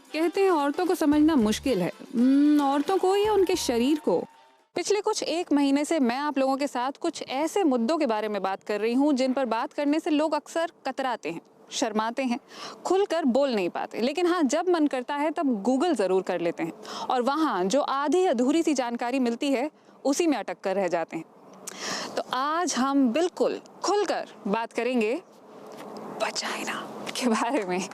कहते हैं औरतों को समझना मुश्किल है, औरतों को या उनके शरीर को। पिछले कुछ एक महीने से मैं आप लोगों के साथ कुछ ऐसे मुद्दों के बारे में बात कर रही हूँ जिन पर बात करने से लोग अक्सर कतराते हैं, शर्माते हैं, खुलकर बोल नहीं पाते। लेकिन हाँ, जब मन करता है तब गूगल ज़रूर कर लेते हैं और वहाँ जो आधी अधूरी सी जानकारी मिलती है उसी में अटक कर रह जाते हैं। तो आज हम बिल्कुल खुलकर बात करेंगे वजाइना के बारे में।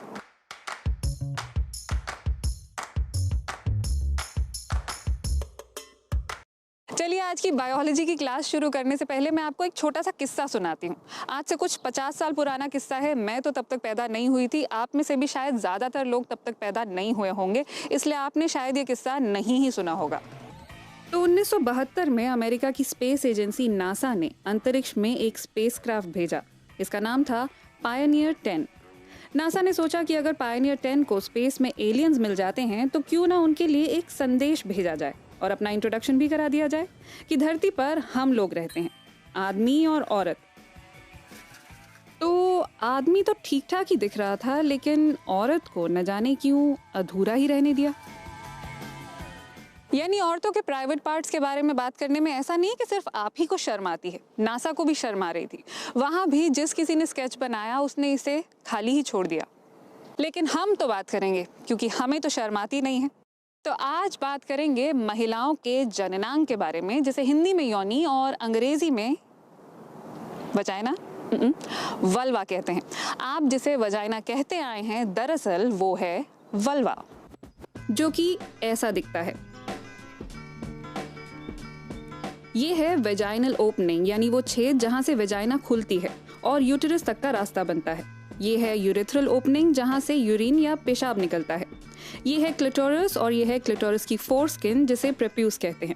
चलिए, आज की बायोलॉजी की क्लास शुरू करने से पहले मैं आपको एक छोटा सा किस्सा सुनाती हूँ। आज से कुछ 50 साल पुराना किस्सा है। मैं तो तब तक पैदा नहीं हुई थी, आप में से भी शायद ज़्यादातर लोग तब तक पैदा नहीं हुए होंगे, इसलिए आपने शायद ये किस्सा नहीं ही सुना होगा। तो 1972 में अमेरिका की स्पेस एजेंसी नासा ने अंतरिक्ष में एक स्पेसक्राफ्ट भेजा। इसका नाम था पायनियर 10। नासा ने सोचा कि अगर पायनियर 10 को स्पेस में एलियंस मिल जाते हैं तो क्यों ना उनके लिए एक संदेश भेजा जाए और अपना इंट्रोडक्शन भी करा दिया जाए कि धरती पर हम लोग रहते हैं, आदमी और औरत। तो आदमी तो ठीक ठाक ही दिख रहा था, लेकिन औरत को न जाने क्यों अधूरा ही रहने दिया। यानी औरतों के प्राइवेट पार्ट्स के बारे में बात करने में ऐसा नहीं कि सिर्फ आप ही को शर्म आती है, नासा को भी शर्म आ रही थी। वहां भी जिस किसी ने स्केच बनाया उसने इसे खाली ही छोड़ दिया। लेकिन हम तो बात करेंगे क्योंकि हमें तो शर्म आती नहीं है। तो आज बात करेंगे महिलाओं के जननांग के बारे में, जिसे हिंदी में योनि और अंग्रेजी में वजाइना वल्वा कहते हैं। आप जिसे वजाइना कहते आए हैं, दरअसल वो है वल्वा, जो कि ऐसा दिखता है। ये है वेजाइनल ओपनिंग, यानी वो छेद जहां से वेजाइना खुलती है और यूटेरस तक का रास्ता बनता है। ये है यूरेथ्रल ओपनिंग, जहां से यूरिन या पेशाब निकलता है। ये है क्लिटोरस और ये है क्लिटोरस की फोरस्किन, जिसे प्रेप्यूस कहते हैं।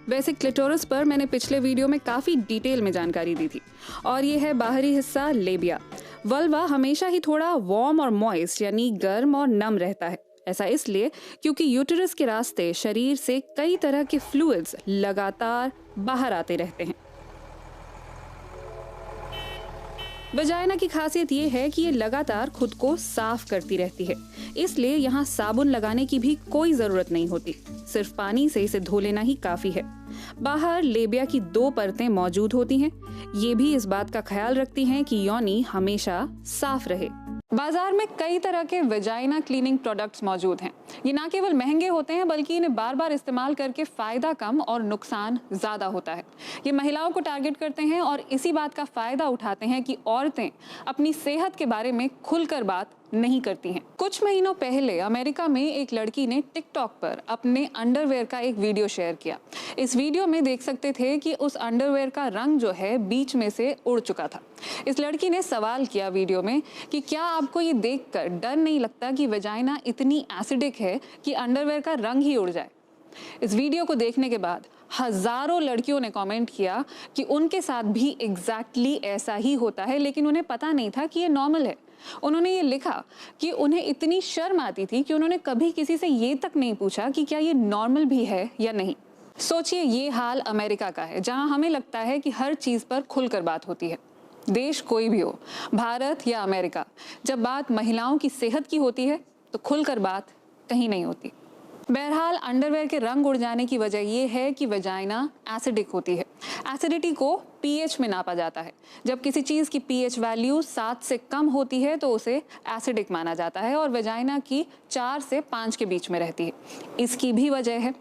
वैसे क्लिटोरस पर मैंने पिछले वीडियो में काफी डिटेल में जानकारी दी थी। और ये है बाहरी हिस्सा लेबिया। वल्वा हमेशा ही थोड़ा वार्म और मॉइस्ट, यानी गर्म और नम रहता है। ऐसा इसलिए क्योंकि यूटेरस के रास्ते शरीर से कई तरह के फ्लूइड्स लगातार बाहर आते रहते हैं। वजाइना की खासियत ये है कि ये लगातार खुद को साफ करती रहती है, इसलिए यहाँ साबुन लगाने की भी कोई जरूरत नहीं होती। सिर्फ पानी से इसे धो लेना ही काफी है। बाहर लेबिया की 2 परतें मौजूद होती हैं। ये भी इस बात का ख्याल रखती हैं कि योनि हमेशा साफ रहे। बाजार में कई तरह के वजाइना क्लीनिंग प्रोडक्ट्स मौजूद हैं। ये ना केवल महंगे होते हैं, बल्कि इन्हें बार बार इस्तेमाल करके फायदा कम और नुकसान ज्यादा होता है। ये महिलाओं को टारगेट करते हैं और इसी बात का फायदा उठाते हैं कि औरतें अपनी सेहत के बारे में खुलकर बात नहीं करती हैं। कुछ महीनों पहले अमेरिका में एक लड़की ने टिकटॉक पर अपने अंडरवेयर का एक वीडियो शेयर किया। इस वीडियो में देख सकते थे कि उस अंडरवेयर का रंग जो है बीच में से उड़ चुका था। इस लड़की ने सवाल किया वीडियो में कि क्या आपको ये देखकर डर नहीं लगता कि वजाइना इतनी एसिडिक है कि अंडरवेयर का रंग ही उड़ जाए। इस वीडियो को देखने के बाद हजारों लड़कियों ने कमेंट किया कि उनके साथ भी एग्जैक्टली ऐसा ही होता है, लेकिन उन्हें पता नहीं था कि ये नॉर्मल है। उन्होंने ये लिखा कि उन्हें इतनी शर्म आती थी कि उन्होंने कभी किसी से ये तक नहीं पूछा कि क्या ये नॉर्मल भी है या नहीं। सोचिए, ये हाल अमेरिका का है, जहां हमें लगता है कि हर चीज पर खुलकर बात होती है। देश कोई भी हो, भारत या अमेरिका, जब बात महिलाओं की सेहत की होती है तो खुलकर बात कहीं नहीं होती। बहरहाल, अंडरवेयर के रंग उड़ जाने की वजह यह है कि वजाइना एसिडिक होती है। एसिडिटी को पीएच में नापा जाता है। जब किसी चीज की पीएच वैल्यू 7 से कम होती है तो उसे एसिडिक माना जाता है और वजाइना की 4 से 5 के बीच में रहती है। इसकी भी वजह है,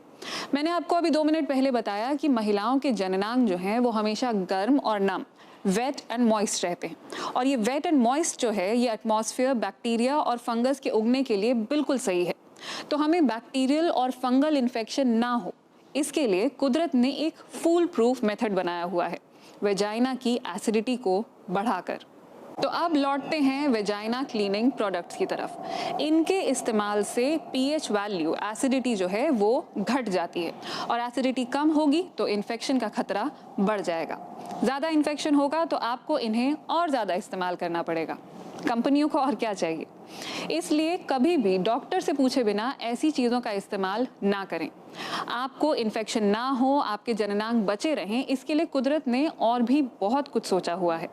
मैंने आपको अभी 2 मिनट पहले बताया कि महिलाओं के जननांग जो हैं वो हमेशा गर्म और नम, वेट एंड मॉइस्ट रहते हैं। और ये वेट एंड मॉइस्ट जो है, ये एटमॉस्फेयर, बैक्टीरिया और फंगस के उगने के लिए बिल्कुल सही है। तो हमें बैक्टीरियल और फंगल इन्फेक्शन ना हो, इसके लिए कुदरत ने एक फूल प्रूफ मेथड बनाया हुआ है, वेजाइना की एसिडिटी को बढ़ाकर। तो अब लौटते हैं वेजाइना क्लीनिंग प्रोडक्ट्स की तरफ। इनके इस्तेमाल से पीएच वैल्यू, एसिडिटी जो है वो घट जाती है और एसिडिटी कम होगी तो इन्फेक्शन का खतरा बढ़ जाएगा। ज़्यादा इन्फेक्शन होगा तो आपको इन्हें और ज़्यादा इस्तेमाल करना पड़ेगा। कंपनियों को और क्या चाहिए। इसलिए कभी भी डॉक्टर से पूछे बिना ऐसी चीज़ों का इस्तेमाल ना करें। आपको इन्फेक्शन ना हो, आपके जननांग बचे रहें, इसके लिए कुदरत ने और भी बहुत कुछ सोचा हुआ है।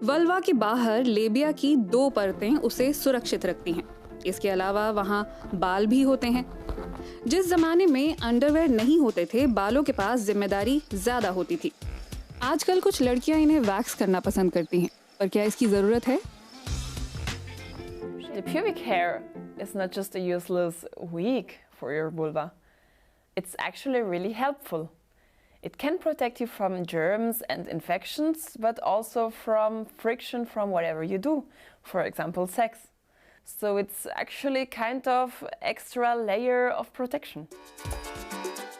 वल्वा के बाहर लेबिया की 2 परतें उसे सुरक्षित रखती हैं। इसके अलावा वहाँ बाल भी होते हैं। जिस जमाने में अंडरवेयर नहीं होते थे, बालों के पास जिम्मेदारी ज्यादा होती थी। आजकल कुछ लड़कियां इन्हें वैक्स करना पसंद करती हैं, पर क्या इसकी जरूरत है? The pubic hair is not just a useless wig for your vulva. It's actually really helpful. It can protect you from germs and infections, but also from friction from whatever you do, for example, sex. So it's actually kind of extra layer of protection.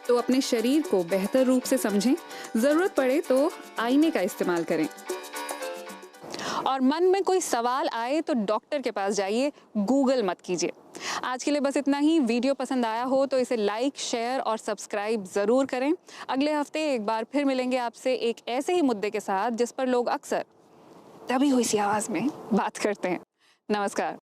तो अपने शरीर को बेहतर रूप से समझें, जरूरत पड़े तो आईने का इस्तेमाल करें। और मन में कोई सवाल आए तो डॉक्टर के पास जाइए, गूगल मत कीजिए। आज के लिए बस इतना ही। वीडियो पसंद आया हो तो इसे लाइक, शेयर और सब्सक्राइब ज़रूर करें। अगले हफ्ते एक बार फिर मिलेंगे आपसे एक ऐसे ही मुद्दे के साथ जिस पर लोग अक्सर दबी हुई सी आवाज़ में बात करते हैं। नमस्कार।